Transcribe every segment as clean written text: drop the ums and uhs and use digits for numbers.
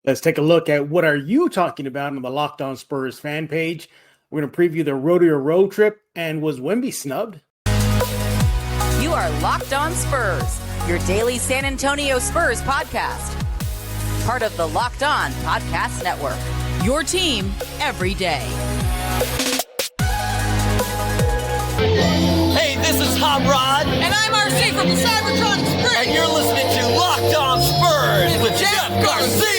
Let's take a look at what are you talking about on the Locked On Spurs fan page. We're going to preview the Rodeo Road Trip, and was Wemby snubbed? You are Locked On Spurs, your daily San Antonio Spurs podcast. Part of the Locked On Podcast Network, your team every day. Hey, this is Hot Rod. And I'm RC from the Cybertron Sprint. And you're listening to Locked On Spurs with Jeff Garcia.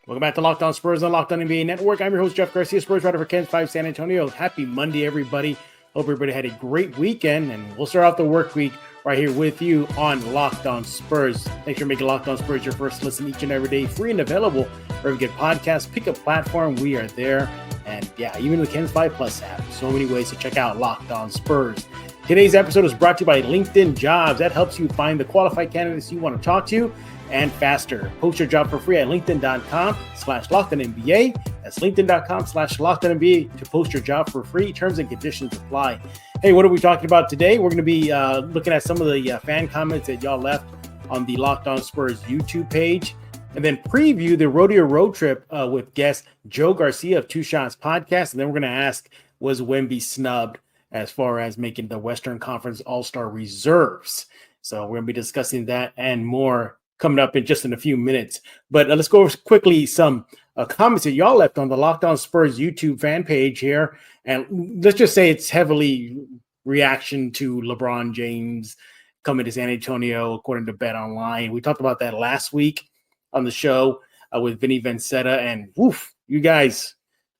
Welcome back to Locked On Spurs on Locked On NBA Network. I'm your host, Jeff Garcia, Spurs writer for KENS 5 San Antonio. Happy Monday, everybody. Hope everybody had a great weekend, and we'll start out the work week right here with you on Locked On Spurs. Thanks for making Locked On Spurs your first listen each and every day, free and available wherever you get podcasts. Pick a platform, we are there. And yeah, even the KENS 5 Plus app. So many ways to check out Locked On Spurs. Today's episode is brought to you by LinkedIn Jobs. That helps you find the qualified candidates you want to talk to and faster. Post your job for free at linkedin.com/LockedOnNBA. That's linkedin.com/LockedOnNBA to post your job for free. Terms and conditions apply. Hey, what are we talking about today? We're going to be looking at some of the fan comments that y'all left on the Locked On Spurs YouTube page, and then preview the Rodeo Road Trip with guest Joe Garcia of Two Shots Podcast. And then we're going to ask, was Wemby snubbed as far as making the Western Conference All-Star reserves? So we're going to be discussing that and more coming up in just in a few minutes. But let's go over quickly some comments that y'all left on the Locked On Spurs YouTube fan page here. And let's just say it's heavily reaction to LeBron James coming to San Antonio, according to Bet Online. We talked about that last week on the show with Vinny Vencetta, and woof, you guys,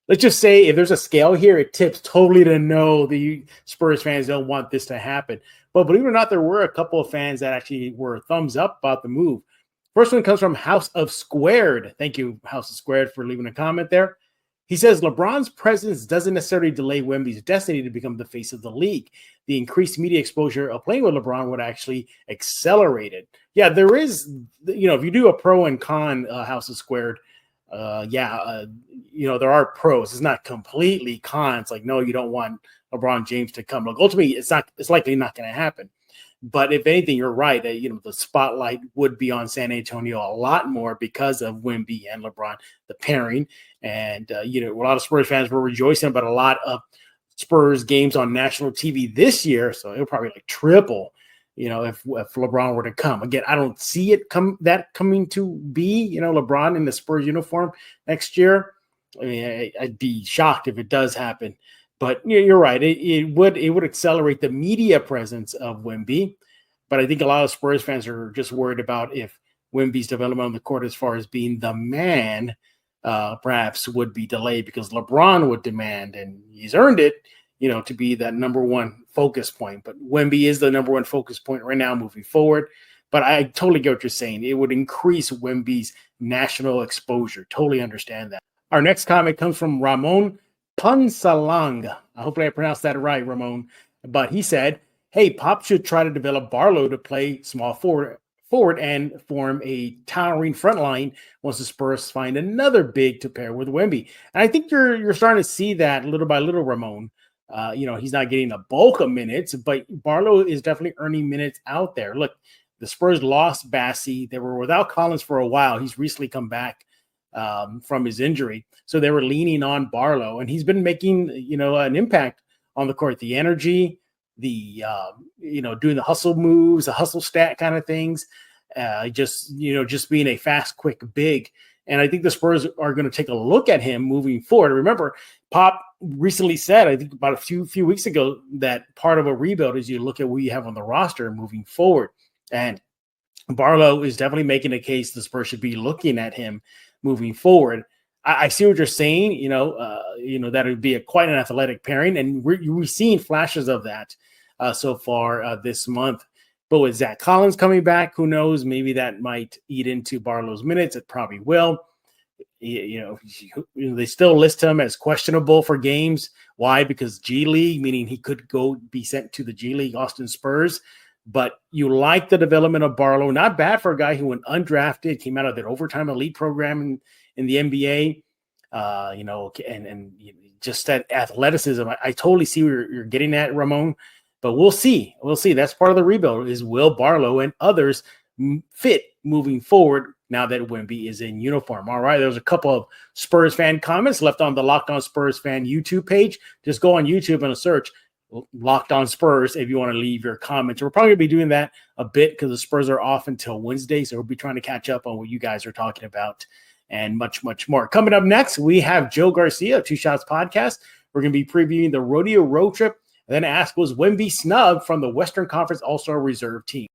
let's just say if there's a scale here, it tips totally to no. The Spurs fans don't want this to happen. But believe it or not, there were a couple of fans that actually were thumbs up about the move. First one comes from House of Squared. Thank you, House of Squared, for leaving a comment there. He says, LeBron's presence doesn't necessarily delay Wemby's destiny to become the face of the league. The increased media exposure of playing with LeBron would actually accelerate it. Yeah, there is, if you do a pro and con, House of Squared, there are pros. It's not completely cons. Like, no, you don't want LeBron James to come. Like, ultimately, it's likely not going to happen. But if anything, you're right. The spotlight would be on San Antonio a lot more because of Wemby and LeBron, the pairing. And, a lot of Spurs fans were rejoicing about a lot of Spurs games on national TV this year. So it'll probably like triple, if LeBron were to come. Again, I don't see it coming to be, LeBron in the Spurs uniform next year. I mean, I'd be shocked if it does happen. But you're right. It would accelerate the media presence of Wemby. But I think a lot of Spurs fans are just worried about if Wemby's development on the court as far as being the man perhaps would be delayed because LeBron would demand, and he's earned it, to be that number one focus point. But Wemby is the number one focus point right now moving forward. But I totally get what you're saying. It would increase Wemby's national exposure. Totally understand that. Our next comment comes from Ramon Punsalang. Hopefully I pronounced that right, Ramon. But he said, hey, Pop should try to develop Barlow to play small forward and form a towering front line once the Spurs find another big to pair with Wemby. And I think you're starting to see that little by little, Ramon. He's not getting the bulk of minutes, but Barlow is definitely earning minutes out there. Look, the Spurs lost Bassie. They were without Collins for a while. He's recently come back from his injury. So they were leaning on Barlow, and he's been making, an impact on the court, the energy, the, doing the hustle moves, the hustle stat kind of things, just being a fast, quick, big. And I think the Spurs are going to take a look at him moving forward. Remember, Pop recently said, I think about a few weeks ago, that part of a rebuild is you look at what you have on the roster moving forward. And Barlow is definitely making a case the Spurs should be looking at him moving forward. I see what you're saying, that would be quite an athletic pairing. And we're seeing flashes of that so far this month. But with Zach Collins coming back, who knows? Maybe that might eat into Barlow's minutes. It probably will. They still list him as questionable for games. Why? Because G League, meaning he could go be sent to the G League Austin Spurs. But you like the development of Barlow. Not bad for a guy who went undrafted, came out of their overtime elite program in the NBA. And just that athleticism. I totally see where you're getting at, Ramon. But we'll see. We'll see. That's part of the rebuild is will Barlow and others fit moving forward now that Wemby is in uniform. All right, there's a couple of Spurs fan comments left on the Locked On Spurs fan YouTube page. Just go on YouTube and search Locked On Spurs if you want to leave your comments. We're probably going to be doing that a bit because the Spurs are off until Wednesday, so we'll be trying to catch up on what you guys are talking about and much, much more. Coming up next, we have Joe Garcia of Two Shots Podcast. We're going to be previewing the Rodeo Road Trip, and then ask, was Wemby snubbed from the Western Conference All-Star Reserve team?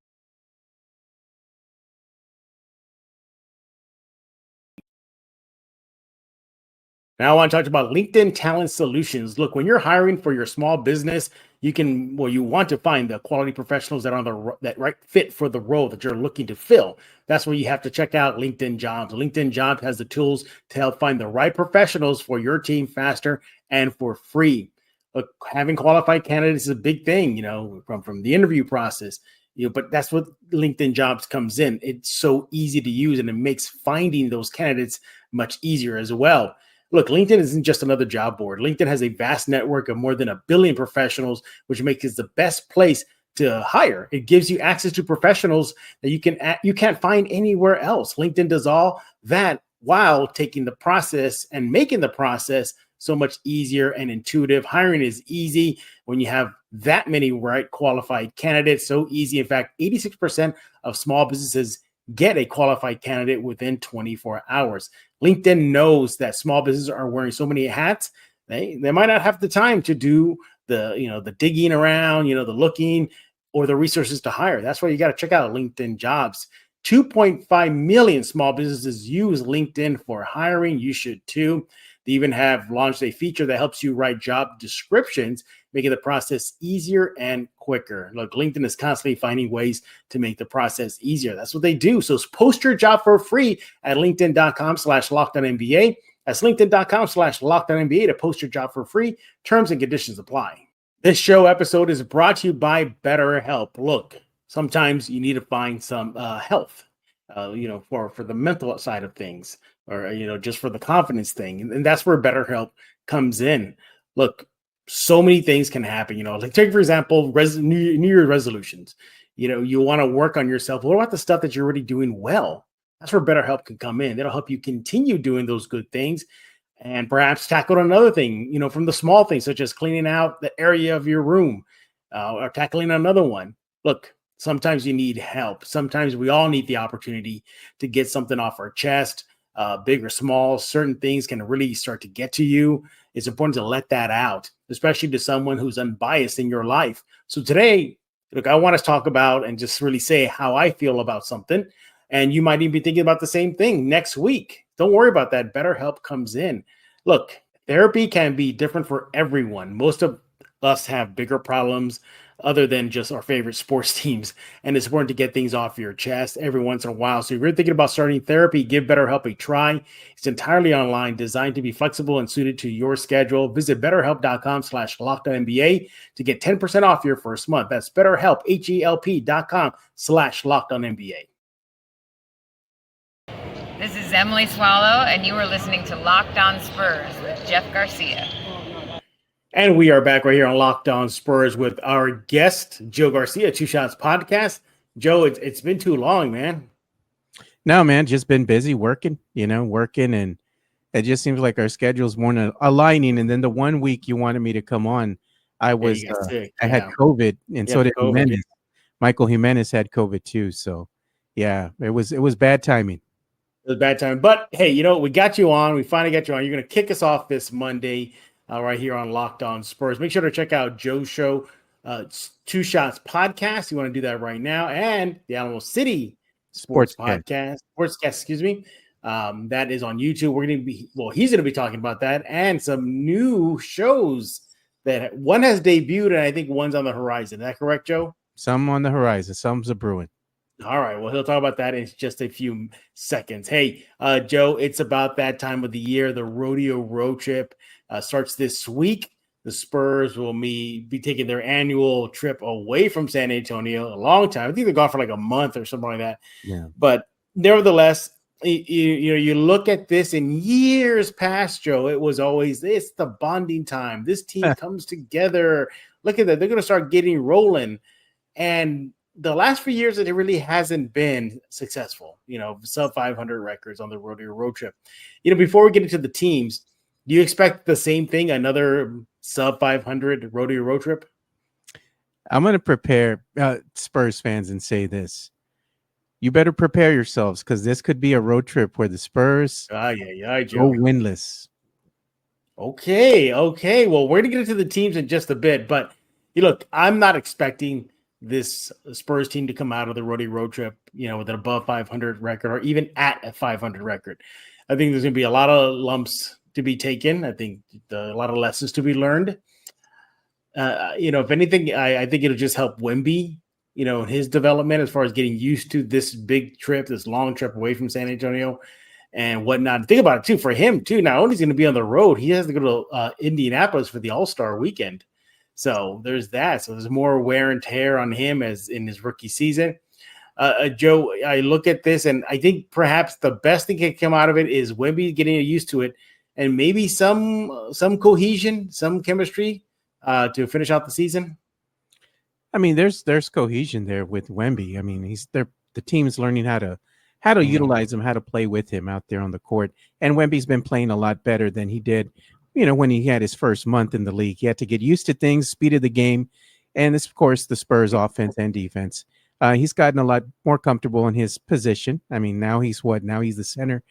Now I want to talk about LinkedIn Talent Solutions. Look, when you're hiring for your small business, you want to find the quality professionals that are that right fit for the role that you're looking to fill. That's where you have to check out LinkedIn Jobs. LinkedIn Jobs has the tools to help find the right professionals for your team faster and for free. Look, having qualified candidates is a big thing, from the interview process. But that's what LinkedIn Jobs comes in. It's so easy to use, and it makes finding those candidates much easier as well. Look, LinkedIn isn't just another job board. LinkedIn has a vast network of more than 1 billion professionals, which makes it the best place to hire. It gives you access to professionals that you can't find anywhere else. LinkedIn does all that while taking the process and making the process so much easier and intuitive. Hiring is easy when you have that many right qualified candidates. So easy. In fact, 86% of small businesses get a qualified candidate within 24 hours. LinkedIn knows that small businesses are wearing so many hats. They might not have the time to do the digging around, the looking or the resources to hire. That's why you got to check out LinkedIn Jobs. 2.5 million small businesses use LinkedIn for hiring. You should too. They even have launched a feature that helps you write job descriptions, making the process easier and quicker. Look, LinkedIn is constantly finding ways to make the process easier. That's what they do. So post your job for free at linkedin.com/LockedOnNBA. That's linkedin.com/LockedOnNBA to post your job for free. Terms and conditions apply. This show episode is brought to you by BetterHelp. Look, sometimes you need to find some health, for the mental side of things, or, just for the confidence thing. And that's where BetterHelp comes in. Look, so many things can happen, like take, for example, New Year's resolutions. You want to work on yourself. What about the stuff that you're already doing well? That's where BetterHelp can come in. That'll help you continue doing those good things and perhaps tackle another thing, from the small things, such as cleaning out the area of your room or tackling another one. Look, sometimes you need help. Sometimes we all need the opportunity to get something off our chest, big or small. Certain things can really start to get to you. It's important to let that out, especially to someone who's unbiased in your life. So today, look, I want to talk about and just really say how I feel about something. And you might even be thinking about the same thing next week. Don't worry about that. BetterHelp comes in. Look, therapy can be different for everyone. Most of us have bigger problems other than just our favorite sports teams. And it's important to get things off your chest every once in a while. So if you're thinking about starting therapy, give BetterHelp a try. It's entirely online, designed to be flexible and suited to your schedule. Visit BetterHelp.com/LockedOnNBA to get 10% off your first month. That's BetterHelp, HELP.com/LockedOnNBA. This is Emily Swallow, and you are listening to Locked On Spurs with Jeff Garcia. And we are back right here on Locked On Spurs with our guest, Joe Garcia, Two Shots Podcast. Joe, it's been too long, man. No, man, just been busy working, and it just seems like our schedule's more than aligning. And then the 1 week you wanted me to come on, I was I had COVID, and so did Jimenez. Michael Jimenez had COVID too. So yeah, it was bad timing. It was bad timing. But hey, we got you on. We finally got you on. You're going to kick us off this Monday right here on Locked On Spurs. Make sure to check out Joe's show, Two Shots Podcast. You want to do that right now. And the Alamo City Sports Podcast. Sportscast, excuse me. That is on YouTube. He's going to be talking about that and some new shows that one has debuted, and I think one's on the horizon. Is that correct, Joe? Some on the horizon. Some's a brewing. All right. Well, he'll talk about that in just a few seconds. Hey, Joe, it's about that time of the year. The Rodeo Road Trip starts this week. The Spurs will be taking their annual trip away from San Antonio. A long time. I think they're gone for like a month or something like that. Yeah. But nevertheless, you look at this in years past, Joe, it was always, it's the bonding time. This team comes together. Look at that. They're going to start getting rolling. And the last few years, it really hasn't been successful. Sub 500 records on the Rodeo Road Trip. Before we get into the teams, do you expect the same thing? Another sub 500 Rodeo Road Trip? I'm going to prepare Spurs fans and say this. You better prepare yourselves because this could be a road trip where the Spurs go winless. Okay. Well, we're going to get into the teams in just a bit, but look, I'm not expecting this Spurs team to come out of the Rodeo Road Trip, with an above 500 record or even at a 500 record. I think there's going to be a lot of lumps to be taken. I think a lot of lessons to be learned. If anything, I think it'll just help Wemby, in his development as far as getting used to this big trip, this long trip away from San Antonio and whatnot. Think about it too, for him too. Not only is he going to be on the road, he has to go to Indianapolis for the All-Star weekend. So there's that. So there's more wear and tear on him as in his rookie season. Joe, I look at this and I think perhaps the best thing that can come out of it is Wemby getting used to it and maybe some cohesion, some chemistry to finish out the season. I mean, there's cohesion there with Wemby. I mean, the team's learning how to utilize him, how to play with him out there on the court. And Wemby's been playing a lot better than he did, when he had his first month in the league. He had to get used to things, speed of the game, and this, of course, the Spurs offense and defense. He's gotten a lot more comfortable in his position. I mean, now he's the center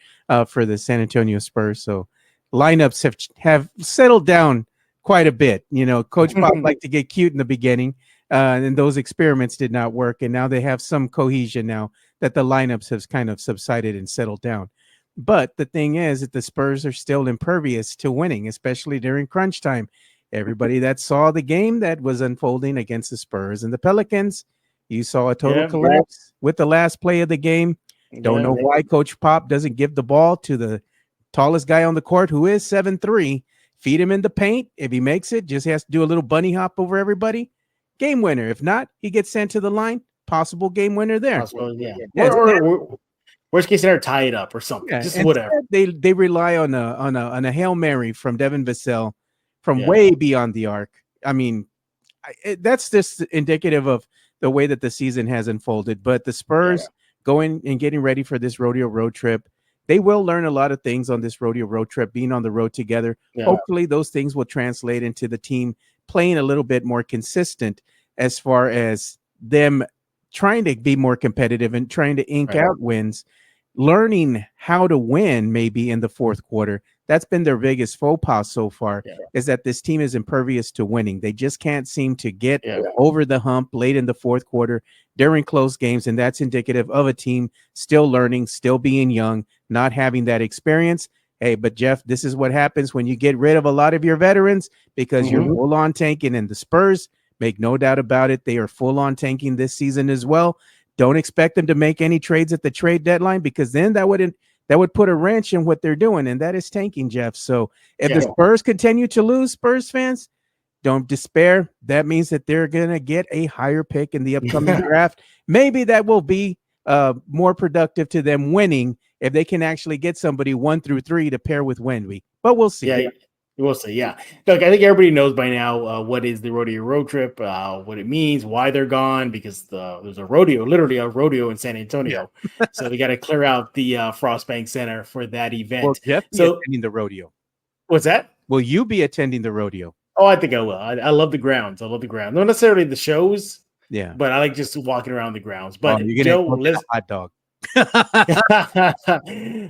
for the San Antonio Spurs. So lineups have settled down quite a bit. Coach Pop liked to get cute in the beginning. And those experiments did not work. And now they have some cohesion now that the lineups have kind of subsided and settled down. But the thing is that the Spurs are still impervious to winning, especially during crunch time. Everybody that saw the game that was unfolding against the Spurs and the Pelicans, you saw a total collapse with the last play of the game. Don't know why Coach Pop doesn't give the ball to the tallest guy on the court, who is 7'3". Feed him in the paint. If he makes it, just has to do a little bunny hop over everybody. Game winner. If not, he gets sent to the line. Possible game winner there. Or worst case scenario, tie it up or something. Yeah, just whatever. They rely on a Hail Mary from Devin Vassell from way beyond the arc. I mean, that's just indicative of the way that the season has unfolded. But the Spurs going and getting ready for this Rodeo Road Trip, they will learn a lot of things on this Rodeo Road Trip, being on the road together. Yeah. Hopefully those things will translate into the team playing a little bit more consistent as far as them trying to be more competitive and trying to ink out wins, learning how to win maybe in the fourth quarter. That's been their biggest faux pas so far, is that this team is impervious to winning. They just can't seem to get over the hump late in the fourth quarter during close games, and that's indicative of a team still learning, still being young, not having that experience. Hey, but Jeff, this is what happens when you get rid of a lot of your veterans because you're full on tanking. And the Spurs, make no doubt about it, they are full on tanking this season as well. Don't expect them to make any trades at the trade deadline because then that would put a wrench in what they're doing, and that is tanking, Jeff. So if the Spurs continue to lose, Spurs fans, don't despair. That means that they're going to get a higher pick in the upcoming draft. Maybe that will be more productive to them winning if they can actually get somebody 1 through 3 to pair with Wemby. But we'll see. Yeah, we'll see. Yeah. Look, I think everybody knows by now what is the Rodeo Road Trip, what it means, why they're gone, because there's literally a rodeo in San Antonio. So they got to clear out the Frostbank Center for that event. Well, Jeff, attending the rodeo. What's that? Will you be attending the rodeo? Oh, I think I will. I love the grounds. Not necessarily the shows. Yeah. But I like just walking around the grounds. But you're going to hot dog.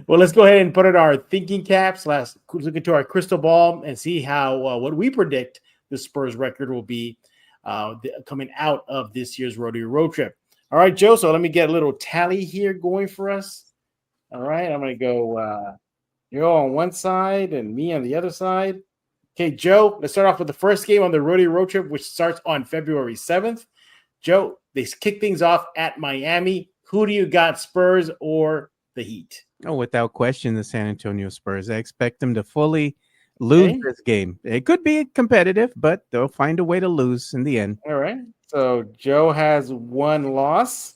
Well, let's go ahead and put on our thinking caps. Let's look into our crystal ball and see how what we predict the Spurs record will be coming out of this year's Rodeo Road Trip. All right, Joe. So let me get a little tally here going for us. All right, I'm going to go you're on one side and me on the other side. Okay, Joe, let's start off with the first game on the Rodeo Road Trip, which starts on February 7th. Joe, they kick things off at Miami. Who do you got, Spurs or the Heat? Oh, without question, the San Antonio Spurs. I expect them to fully lose this game. It could be competitive, but they'll find a way to lose in the end. All right. So Joe has one loss,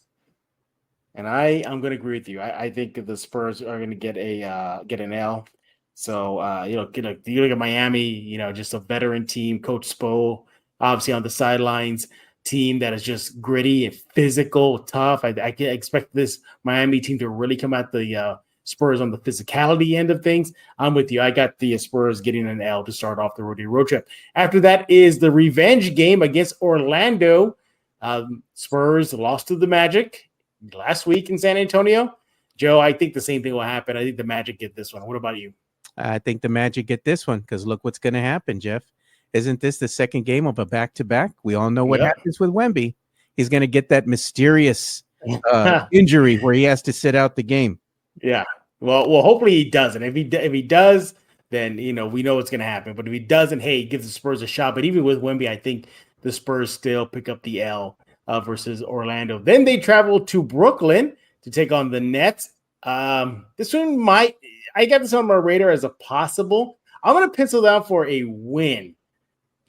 and I'm going to agree with you. I think the Spurs are going to get an L. So you look at Miami. Just a veteran team. Coach Spo obviously on the sidelines. team that is just gritty and physical, tough. I can expect this Miami team to really come at the Spurs on the physicality end of things. I'm with you. I got the Spurs getting an L to start off the Rodeo Road Trip. After that is the revenge game against Orlando. Spurs lost to the Magic last week in San Antonio. Joe, I think the same thing will happen. I think the Magic get this one. What about you? I think the Magic get this one because look what's going to happen, Jeff. Isn't this the second game of a back-to-back? We all know what happens with Wemby. He's going to get that mysterious injury where he has to sit out the game. Yeah. Well, hopefully he doesn't. If he does, then we know what's going to happen. But if he doesn't, hey, he gives the Spurs a shot. But even with Wemby, I think the Spurs still pick up the L versus Orlando. Then they travel to Brooklyn to take on the Nets. This one I got this on my radar as a possible. I'm going to pencil down for a win.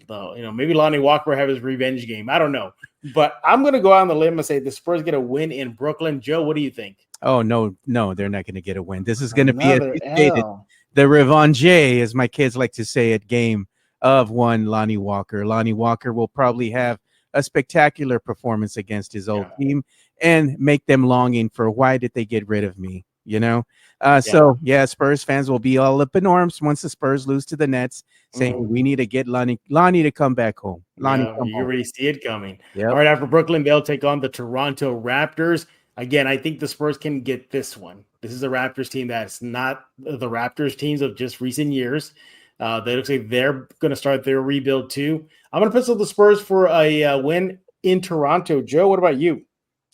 Though, maybe Lonnie Walker will have his revenge game. I don't know. But I'm going to go out on the limb and say the Spurs get a win in Brooklyn. Joe, what do you think? Oh, no, they're not going to get a win. This is going to be the revanche, as my kids like to say, at game of one Lonnie Walker. Lonnie Walker will probably have a spectacular performance against his old team and make them longing for why did they get rid of me, So, Spurs fans will be all up in arms once the Spurs lose to the Nets, saying we need to get Lonnie to come back home. You already see it coming. Yep. All right, after Brooklyn, they'll take on the Toronto Raptors. Again, I think the Spurs can get this one. This is a Raptors team that's not the Raptors teams of just recent years. They looks like they're going to start their rebuild too. I'm going to pencil the Spurs for a win in Toronto. Joe, what about you?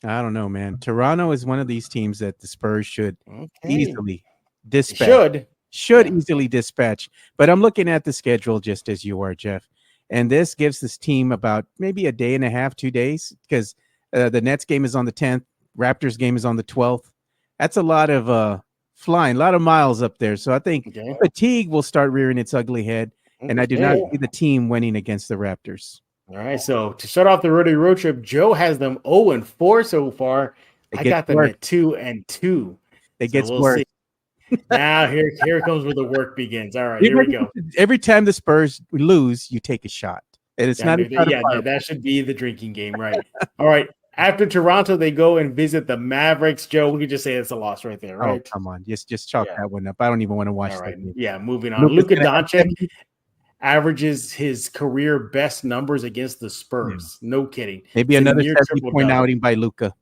I don't know, man. Toronto is one of these teams that the Spurs should easily dispatch. Easily dispatch. But I'm looking at the schedule just as you are, Jeff. And this gives this team about maybe a day and a half, 2 days, because the Nets game is on the 10th. Raptors game is on the 12th. That's a lot of flying, a lot of miles up there. So I think fatigue will start rearing its ugly head. And I do not see the team winning against the Raptors. All right, so to start off the Rodeo Road Trip, Joe has them 0-4 so far. I got them at 2-2. It gets worse. Now here comes where the work begins. All right, here we go. Every time the Spurs lose, you take a shot. And it's that should be the drinking game, right? All right. After Toronto, they go and visit the Mavericks. Joe, we could just say it's a loss right there, right? Oh, come on. Just chalk that one up. I don't even want to watch that. Right. Yeah, moving on. Luka Doncic averages his career best numbers against the Spurs. No kidding. Maybe another 70-point outing by Luka.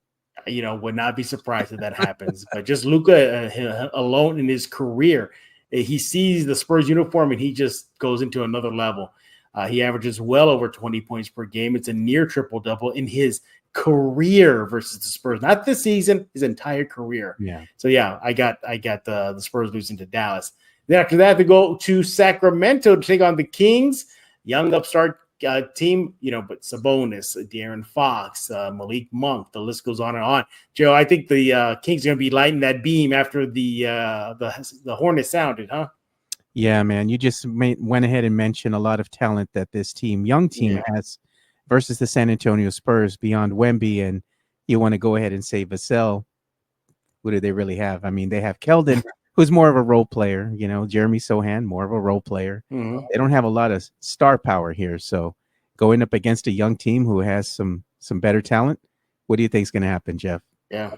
Would not be surprised if that happens. But just Luka alone in his career, he sees the Spurs uniform and he just goes into another level. He averages well over 20 points per game. It's a near triple-double in his career versus the Spurs, not this season, his entire career. So I got the Spurs losing to Dallas. Then after that, they go to Sacramento to take on the Kings, young upstart team, but Sabonis, De'Aaron Fox, Malik Monk, the list goes on and on. Joe, I think the Kings are going to be lighting that beam after the Hornets sounded, huh? Yeah, man, you just went ahead and mentioned a lot of talent that this young team has versus the San Antonio Spurs beyond Wemby, and you want to go ahead and say Vassell. Who do they really have? I mean, they have Keldon, who's more of a role player, Jeremy Sohan, more of a role player. They don't have a lot of star power here. So going up against a young team who has some better talent, what do you think is going to happen, Jeff? Yeah.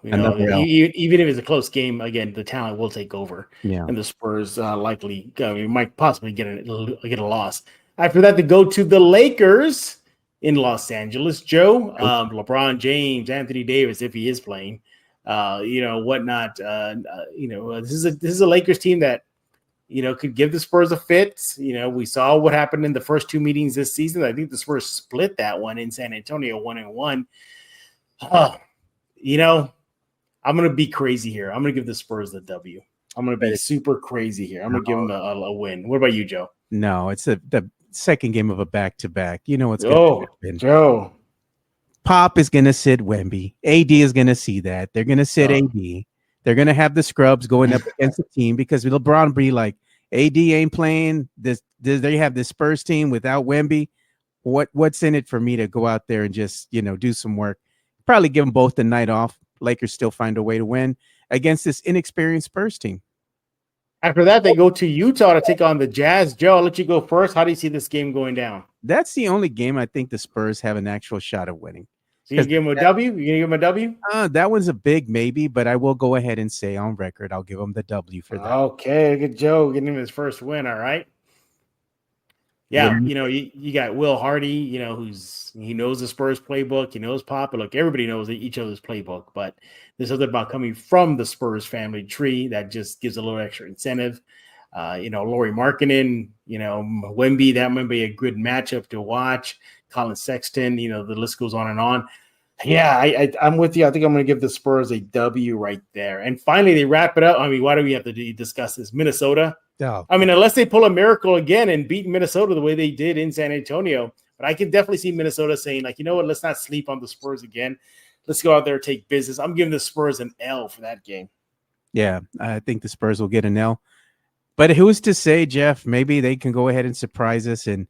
Even if it's a close game, again, the talent will take over. And the Spurs likely might possibly get a loss. After that, they go to the Lakers in Los Angeles. Joe, LeBron James, Anthony Davis, if he is playing, whatnot. This is a Lakers team that, could give the Spurs a fit. We saw what happened in the first two meetings this season. I think the Spurs split that one in San Antonio 1-1. I'm going to be crazy here. I'm going to give the Spurs the W. I'm going to be super crazy here. I'm going to give them a win. What about you, Joe? No, it's the second game of a back-to-back. You know what's going to happen. Joe. Pop is going to sit Wemby. AD is going to see that. They're going to sit AD. They're going to have the scrubs going up against the team because LeBron will be like, AD ain't playing. They have this Spurs team without Wemby. What's in it for me to go out there and just, do some work? Probably give them both the night off. Lakers still find a way to win against this inexperienced Spurs team. After that, they go to Utah to take on the Jazz. Joe, I'll let you go first. How do you see this game going down? That's the only game I think the Spurs have an actual shot of winning. So you give them a W? You gonna give them a W? That one's a big maybe, but I will go ahead and say on record, I'll give them the W for that. Okay, good Joe getting him his first win. All right. Yeah, you got Will Hardy, he knows the Spurs playbook, he knows Pop. But look, everybody knows each other's playbook, but there's something about coming from the Spurs family tree that just gives a little extra incentive. Lauri Markkanen, Wemby, that might be a good matchup to watch. Colin Sexton, the list goes on and on. Yeah, I'm with you. I think I'm going to give the Spurs a W right there. And finally, they wrap it up. I mean, why do we have to discuss this? Minnesota. Oh. I mean, unless they pull a miracle again and beat Minnesota the way they did in San Antonio. But I can definitely see Minnesota saying, like, you know what, let's not sleep on the Spurs again. Let's go out there and take business. I'm giving the Spurs an L for that game. Yeah, I think the Spurs will get an L. But who's to say, Jeff, maybe they can go ahead and surprise us and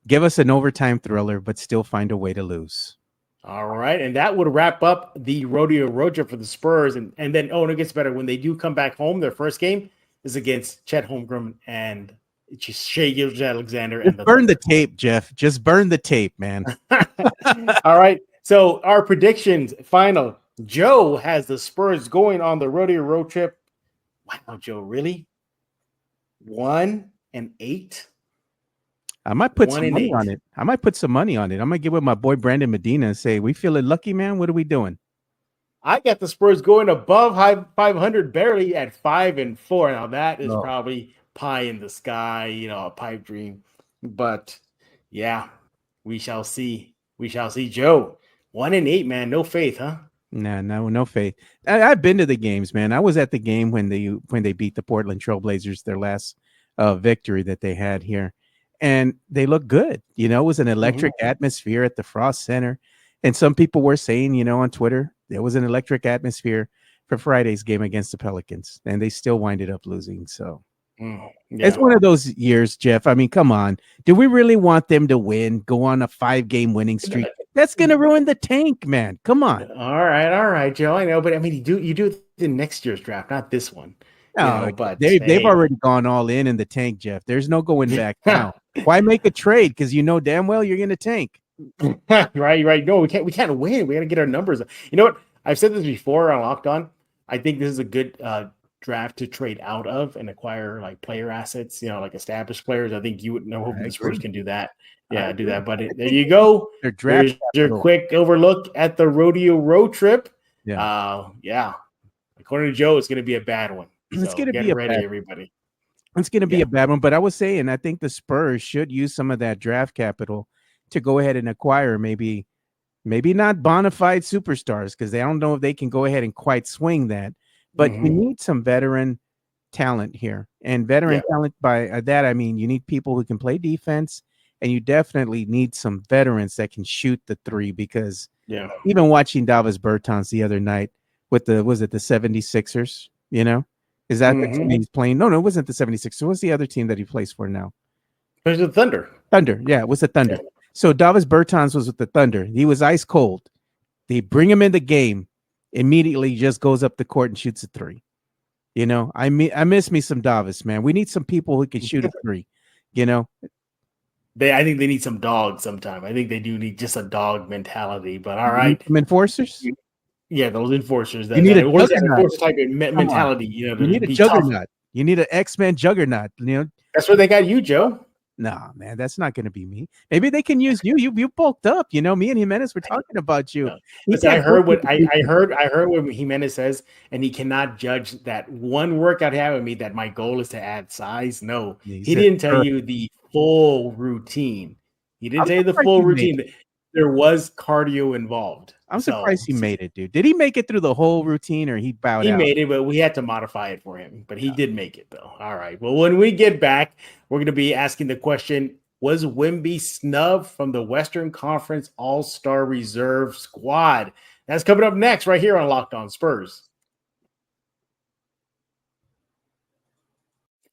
give us an overtime thriller, but still find a way to lose. All right. And that would wrap up the Rodeo Road Trip for the Spurs. And then, it gets better. When they do come back home, their first game is against Chet Holmgren and Shai Gilgeous-Alexander. And burn the tape, Jeff. Just burn the tape, man. All right. So our predictions, final. Joe has the Spurs going on the Rodeo Road Trip. Wow, Joe, really? 1-8? I might put some money on it. I'm going to get with my boy Brandon Medina and say, we feeling lucky, man? What are we doing? I got the Spurs going above 500 barely at 5-4. Now that is probably pie in the sky, a pipe dream. But yeah, we shall see. We shall see. Joe, 1-8, man. No faith, huh? No faith. I've been to the games, man. I was at the game when they beat the Portland Trailblazers, their last victory that they had here. And they look good. It was an electric atmosphere at the Frost Center. And some people were saying, on Twitter, there was an electric atmosphere for Friday's game against the Pelicans. And they still winded up losing. So it's one of those years, Jeff. I mean, come on. Do we really want them to win, go on a 5-game winning streak? That's going to ruin the tank, man. Come on. All right, Joe. I know. But I mean, you do it in next year's draft, not this one. No, but they've already gone all in the tank, Jeff. There's no going back now. Why make a trade? Because damn well you're going to tank. Right. No, we can't win. We got to get our numbers. You know what? I've said this before on Locked On. I think this is a good draft to trade out of and acquire like player assets, like established players. I think you would know the Spurs can do that. Yeah, do that. But there you go. There's your quick overlook at the Rodeo Road Trip. Yeah. According to Joe, it's going to be a bad one. It's going to be ready, everybody. It's going to be a bad one, but I was saying I think the Spurs should use some of that draft capital to go ahead and acquire maybe not bona fide superstars, because they don't know if they can go ahead and quite swing that. But you need some veteran talent here, and veteran talent by that I mean you need people who can play defense, and you definitely need some veterans that can shoot the three. Because even watching Davis Bertans the other night with the 76ers, is that the team he's playing? No, it wasn't the 76ers. What's the other team that he plays for now? There's the Thunder. Yeah, it was the Thunder. Yeah. So Davis Bertans was with the Thunder. He was ice cold. They bring him in the game, immediately just goes up the court and shoots a three. I miss me some Davis, man. We need some people who can shoot a three. I think they need some dogs sometime. I think they do need just a dog mentality. But all right, some enforcers. Yeah, those enforcers. You need a enforcer type of mentality. You need a juggernaut. Tough. You need an X-Men juggernaut. That's where they got you, Joe. No, man, that's not going to be me. Maybe they can use you. You bulked up. Me and Jimenez were talking about you. Listen, I heard what Jimenez says, and he cannot judge that one workout he had with me that my goal is to add size. No, he didn't tell you the full routine. He didn't tell you the full routine. There was cardio involved. I'm surprised he made it, dude. Did he make it through the whole routine, or he bowed out? He made it, but we had to modify it for him. But he did make it, though. All right. Well, when we get back, we're going to be asking the question, was Wemby snubbed from the Western Conference All-Star Reserve squad? That's coming up next right here on Locked On Spurs.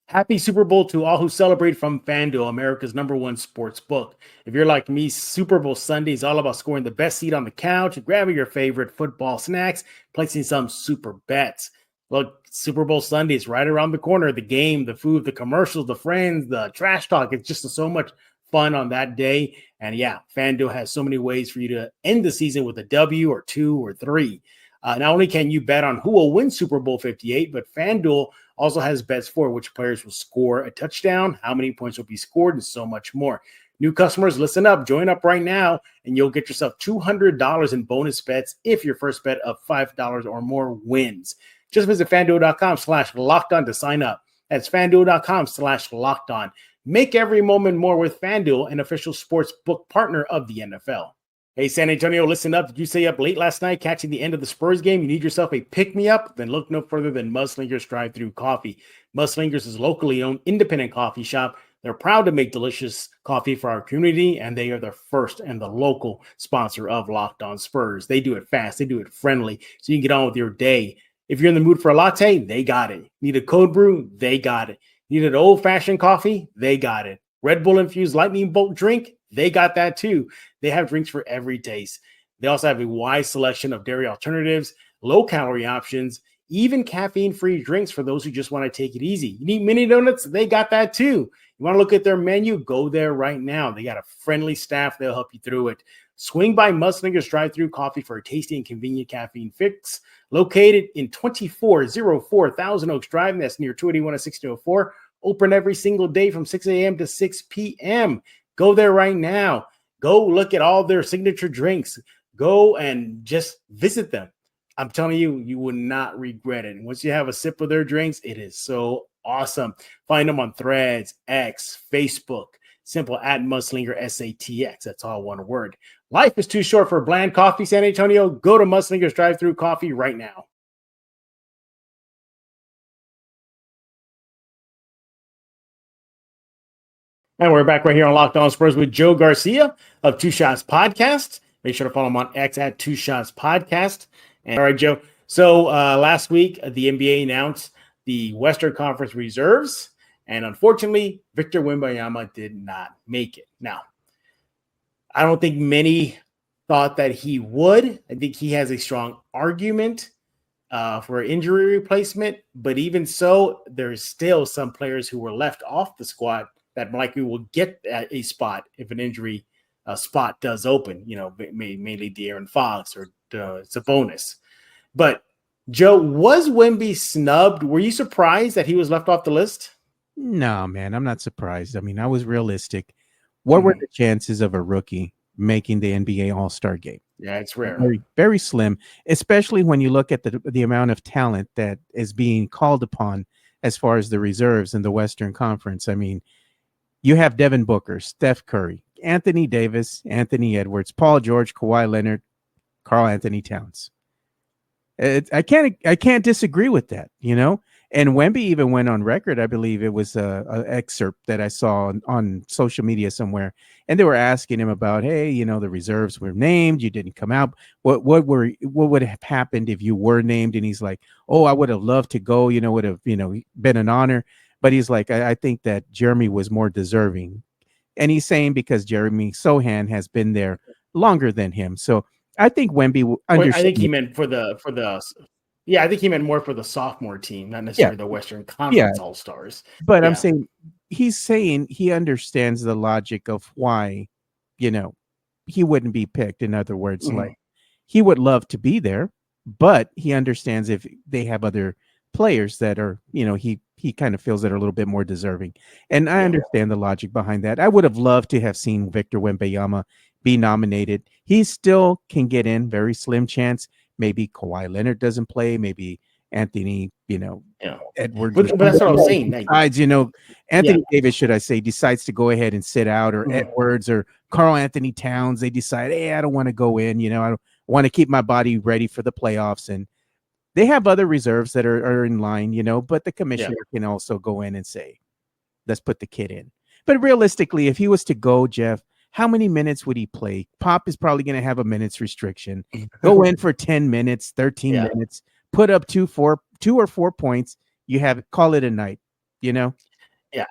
Happy Super Bowl to all who celebrate from FanDuel, America's #1 sports book. If you're like me, Super Bowl Sunday is all about scoring the best seat on the couch, grabbing your favorite football snacks, placing some super bets. Look, Super Bowl Sunday is right around the corner. The game, the food, the commercials, the friends, the trash talk. It's just so much fun on that day. And yeah, FanDuel has so many ways for you to end the season with a W or 2 or 3. Not only can you bet on who will win Super Bowl 58, but FanDuel also has bets for which players will score a touchdown, how many points will be scored, and so much more. New customers, listen up, join up right now, and you'll get yourself $200 in bonus bets if your first bet of $5 or more wins. Just visit FanDuel.com/lockedon to sign up. That's FanDuel.com/lockedon. Make every moment more with FanDuel, an official sports book partner of the NFL. Hey, San Antonio, listen up. Did you stay up late last night catching the end of the Spurs game? You need yourself a pick-me-up? Then look no further than Mudslingers Drive-Thru Coffee. Mudslingers is a locally owned independent coffee shop. They're proud to make delicious coffee for our community, and they are the first and the local sponsor of Locked On Spurs. They do it fast. They do it friendly, so you can get on with your day. If you're in the mood for a latte, they got it. Need a cold brew? They got it. Need an old-fashioned coffee? They got it. Red Bull infused lightning bolt drink? They got that too. They have drinks for every taste. They also have a wide selection of dairy alternatives, low-calorie options, even caffeine-free drinks for those who just want to take it easy. You need mini donuts? They got that too. You want to look at their menu? Go there right now. They got a friendly staff. They'll help you through it. Swing by Mudslingers Drive-Thru Coffee for a tasty and convenient caffeine fix. Located in 2404 Thousand Oaks Drive. That's near 281 and 1604. Open every single day from 6 a.m. to 6 p.m. Go there right now. Go look at all their signature drinks. Go and just visit them. I'm telling you, you will not regret it. And once you have a sip of their drinks, it is so awesome. Find them on Threads, X, Facebook. Simple at Mudslinger SATX. That's all one word. Life is too short for bland coffee, San Antonio. Go to Mudslingers Drive-Thru Coffee right now. And we're back right here on Locked On Spurs with Joe Garcia of Two Shots Podcast. Make sure to follow him on X at Two Shots Podcast. And, all right, Joe. So last week, the NBA announced the Western Conference reserves. And unfortunately, Victor Wembanyama did not make it. Now, I don't think many thought that he would. I think he has a strong argument for injury replacement. But even so, there's still some players who were left off the squad that likely will get a spot if an injury spot does open, mainly De'Aaron Fox or Sabonis. But, Joe, was Wemby snubbed? Were you surprised that he was left off the list? No, man, I'm not surprised. I mean, I was realistic. What were the chances of a rookie making the NBA All-Star game? Yeah, it's rare. Very, very slim, especially when you look at the amount of talent that is being called upon as far as the reserves in the Western Conference. I mean, you have Devin Booker, Steph Curry, Anthony Davis, Anthony Edwards, Paul George, Kawhi Leonard, Karl Anthony Towns. I can't disagree with that, And Wemby even went on record. I believe it was an excerpt that I saw on social media somewhere, and they were asking him about, hey, the reserves were named, you didn't come out. What would have happened if you were named? And he's like, oh, I would have loved to go. Would have been an honor. But he's like, I think that Jeremy was more deserving. And he's saying because Jeremy Sohan has been there longer than him. So I think Wemby I think he meant I think he meant more for the sophomore team, not necessarily the Western Conference All-Stars. But I'm saying he's saying he understands the logic of why, he wouldn't be picked. In other words, like he would love to be there, but he understands if they have other players that are, he kind of feels that are a little bit more deserving. And I understand the logic behind that. I would have loved to have seen Victor Wembanyama be nominated. He still can get in, very slim chance. Maybe Kawhi Leonard doesn't play. Maybe Anthony, Edwards. But that's what I was saying. Decides, Anthony Davis, should I say, decides to go ahead and sit out, or Edwards or Karl Anthony Towns. They decide, hey, I don't want to go in. I don't want to keep my body ready for the playoffs. And they have other reserves that are in line, but the commissioner can also go in and say, let's put the kid in. But realistically, if he was to go, Jeff, how many minutes would he play? Pop is probably going to have a minutes restriction. Go in for 10 minutes, 13 minutes, put up 2 or 4 points. Call it a night, Yeah,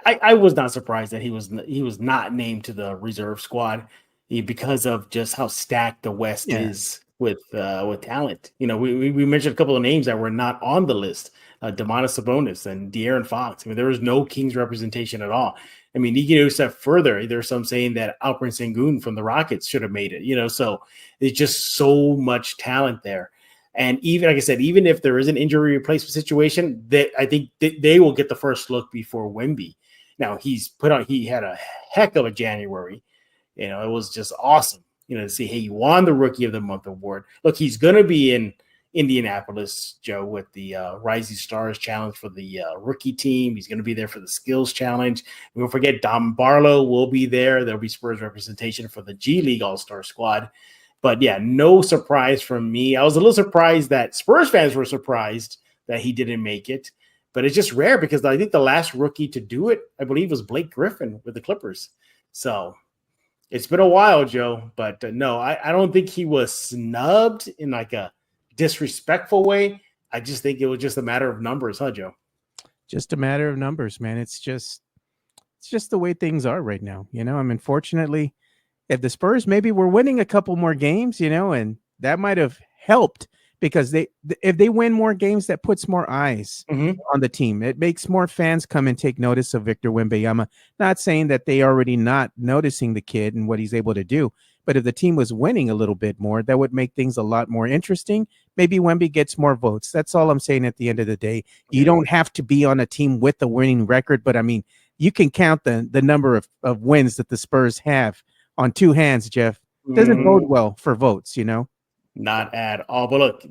I was not surprised that he was not named to the reserve squad because of just how stacked the West is with talent. You know, we mentioned a couple of names that were not on the list. Domantas Sabonis and De'Aaron Fox. I mean, there was no Kings representation at all. I mean, you can go a step further. There's some saying that Alperen Sengun from the Rockets should have made it, you know, so it's just so much talent there. And even, like I said, even if there is an injury replacement situation, that I think they will get the first look before Wemby. Now he had a heck of a January. You know, it was just awesome, you know, to see, hey, he won the Rookie of the Month award. Look, he's going to be in Indianapolis, Joe, with the Rising Stars Challenge for the rookie team. He's going to be there for the Skills Challenge. We won't forget Dom Barlow will be there. There'll be Spurs representation for the G League All-Star squad. But yeah, no surprise from me. I was a little surprised that Spurs fans were surprised that he didn't make it. But it's just rare because I think the last rookie to do it, I believe, was Blake Griffin with the Clippers. So it's been a while, Joe. But no, I don't think he was snubbed in like a disrespectful way. I just think it was just a matter of numbers, huh, Joe? Just a matter of numbers, man. It's just the way things are right now. You know, I mean, fortunately, if the Spurs maybe were winning a couple more games, you know, and that might have helped because if they win more games, that puts more eyes on the team. It makes more fans come and take notice of Victor Wembanyama. Not saying that they already not noticing the kid and what he's able to do, but if the team was winning a little bit more, that would make things a lot more interesting. Maybe Wemby gets more votes. That's all I'm saying at the end of the day. You don't have to be on a team with a winning record, but I mean, you can count the number of wins that the Spurs have on two hands, Jeff. Doesn't bode well for votes, you know? Not at all. But look,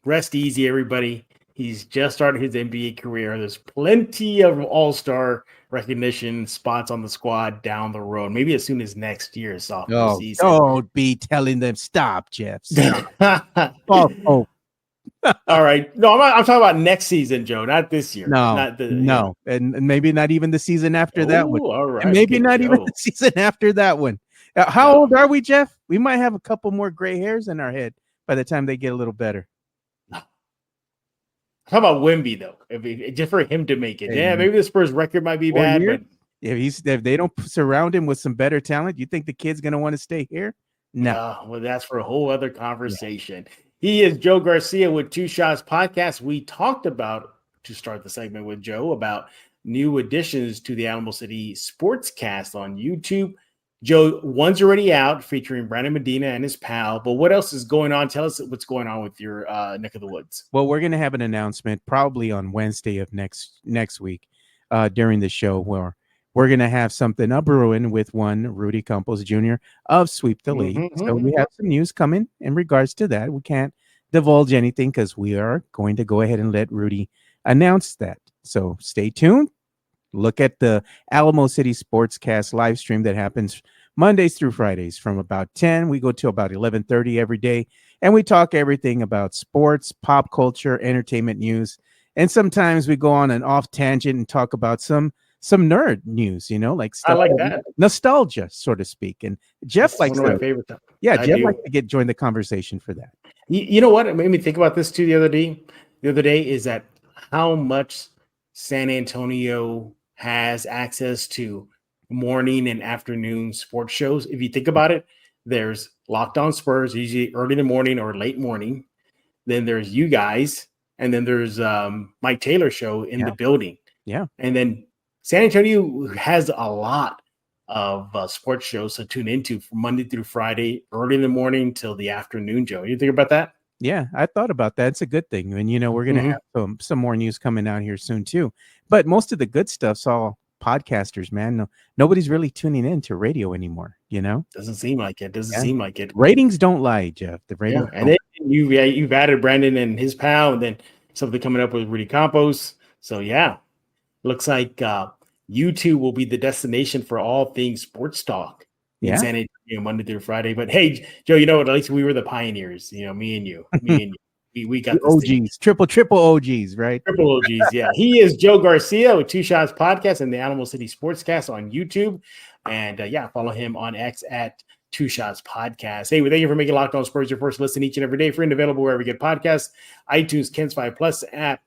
rest easy, everybody. He's just started his NBA career. There's plenty of all-star recognition spots on the squad down the road. Maybe as soon as next year, sophomore season. Don't be telling them stop, Jeff. Stop. All right. No, I'm talking about next season, Joe, not this year. No. And maybe not even the season after that one. All right. And maybe not even the season after that one. How old are we, Jeff? We might have a couple more gray hairs in our head by the time they get a little better. How about Wemby, though? Just for him to make it. Yeah, maybe the Spurs record might be bad, but if they don't surround him with some better talent, you think the kid's going to want to stay here? No. Well, that's for a whole other conversation. Yeah. He is Joe Garcia with Two Shots Podcast. We talked about, to start the segment with Joe, about new additions to the Alamo City Sportscast on YouTube. Joe, one's already out featuring Brandon Medina and his pal, but what else is going on? Tell us what's going on with your neck of the woods. Well, we're going to have an announcement probably on Wednesday of next week during the show where we're going to have something brewing with one Rudy Campos Jr. of Sweep the League. So we have some news coming in regards to that. We can't divulge anything because we are going to go ahead and let Rudy announce that. So stay tuned. Look at the Alamo City Sportscast live stream that happens Mondays through Fridays from about 10. We go to about 11:30 every day, and we talk everything about sports, pop culture, entertainment news, and sometimes we go on an off tangent and talk about some nerd news, you know, like stuff. I like that. Nostalgia, so to speak. And Jeff That's likes one of my favorite stuff. Yeah, Jeff likes to join the conversation for that. You know what? It made me think about this too the other day. The other day is that how much San Antonio has access to morning and afternoon sports shows. If you think about it, there's Locked On Spurs, usually early in the morning or late morning. Then there's you guys, and then there's Mike Taylor show in the building. Yeah. And then San Antonio has a lot of sports shows to tune into from Monday through Friday, early in the morning till the afternoon, Joe. You think about that? Yeah, I thought about that. It's a good thing. And, you know, we're going to have some more news coming out here soon, too. But most of the good stuff's all podcasters, man. Nobody's really tuning in to radio anymore, you know? Doesn't seem like it. Seem like it. Ratings don't lie, Jeff. The ratings and then you've added Brandon and his pal, and then something coming up with Rudy Campos. So, yeah, looks like YouTube will be the destination for all things sports talk. In San Antonio, Monday through Friday. But hey, Joe, you know what? At least we were the pioneers. You know, me and you. We got the OGs, triple OGs, right? Triple OGs, yeah. He is Joe Garcia with Two Shots Podcast and the Alamo City Sportscast on YouTube. And follow him on X at Two Shots Podcast. Hey, we thank you for making Locked On Spurs your first listen each and every day. Free and available wherever you get podcasts, iTunes, Kens 5 Plus app,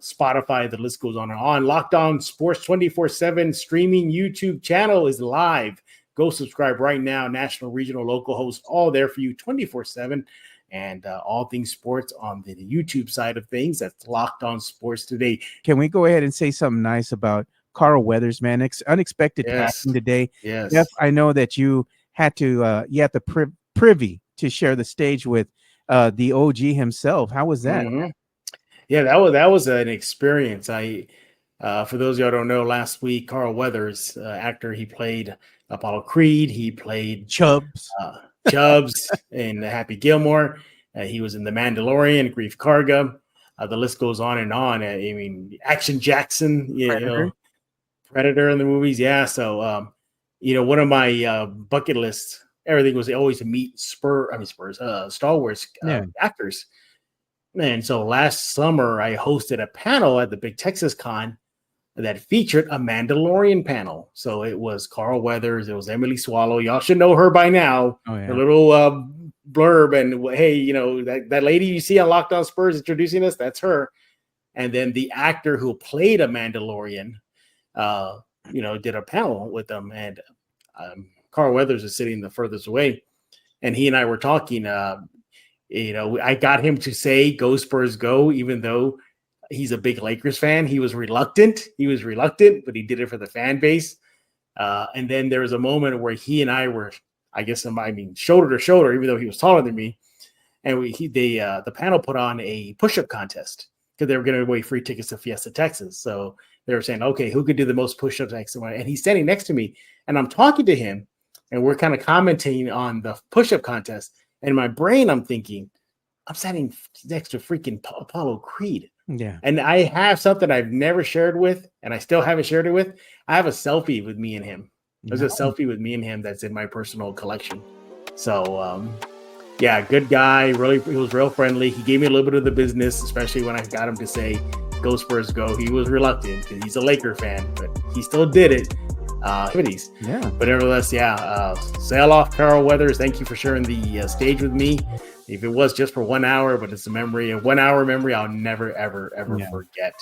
Spotify. The list goes on and on. Locked On Sports 24/7 streaming YouTube channel is live. Go subscribe right now. National, regional, local hosts, all there for you 24/7. and all things sports on the YouTube side of things. That's Locked On Sports Today. Can we go ahead and say something nice about Carl Weathers, man? Unexpected passing today. Yes. Jeff, I know that you had the privy to share the stage with the OG himself. How was that? Mm-hmm. Yeah, that was an experience. For those of y'all who don't know, last week, Carl Weathers, actor, he played Apollo Creed. He played Chubbs in Happy Gilmore. He was in The Mandalorian, Grief Karga. The list goes on and on. I mean, Action Jackson, Predator in the movies. Yeah. So, one of my bucket lists, everything was always to meet Star Wars actors. And so last summer, I hosted a panel at the Big Texas Con that featured a Mandalorian panel. So it was Carl Weathers, it was Emily Swallow. Y'all should know her by now. Oh, yeah. Her little blurb, and hey, that lady you see on Locked On Spurs introducing us, that's her. And then the actor who played a Mandalorian, did a panel with them. And Carl Weathers is sitting the furthest away, and he and I were talking. I got him to say "Go Spurs, go," even though he's a big Lakers fan. He was reluctant, but he did it for the fan base. And then there was a moment where he and I were, shoulder to shoulder, even though he was taller than me. And the panel put on a push-up contest because they were giving away free tickets to Fiesta, Texas. So they were saying, okay, who could do the most push-ups? And he's standing next to me, and I'm talking to him, and we're kind of commenting on the push-up contest. And in my brain, I'm thinking, I'm standing next to freaking Apollo Creed. Yeah. And I have something I've never shared with, and I still haven't shared it with. I have a selfie with me and him. There's a selfie with me and him that's in my personal collection. So, good guy. Really, he was real friendly. He gave me a little bit of the business, especially when I got him to say, "Go Spurs, go." He was reluctant because he's a Laker fan, but he still did it. Activities. Yeah. But nevertheless, sail off, Carl Weathers. Thank you for sharing the stage with me. If it was just for 1 hour, but it's a 1 hour memory I'll never, ever, ever forget.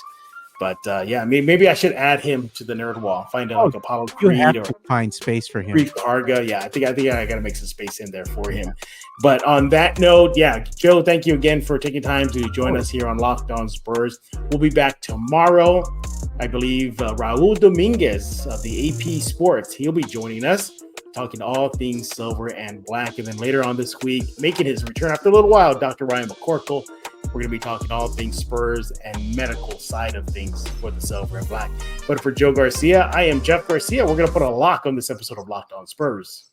But maybe I should add him to the nerd wall. Find out like Apollo Creed or find space for him. Grief Karga. Yeah, I think I got to make some space in there for him. But on that note, Joe, thank you again for taking time to join us here on Locked On Spurs. We'll be back tomorrow. I believe Raul Dominguez of the AP Sports, he'll be joining us, talking all things silver and black. And then later on this week, making his return after a little while, Dr. Ryan McCorkle. We're going to be talking all things Spurs and medical side of things for the silver and black. But for Joe Garcia, I am Jeff Garcia. We're going to put a lock on this episode of Locked On Spurs.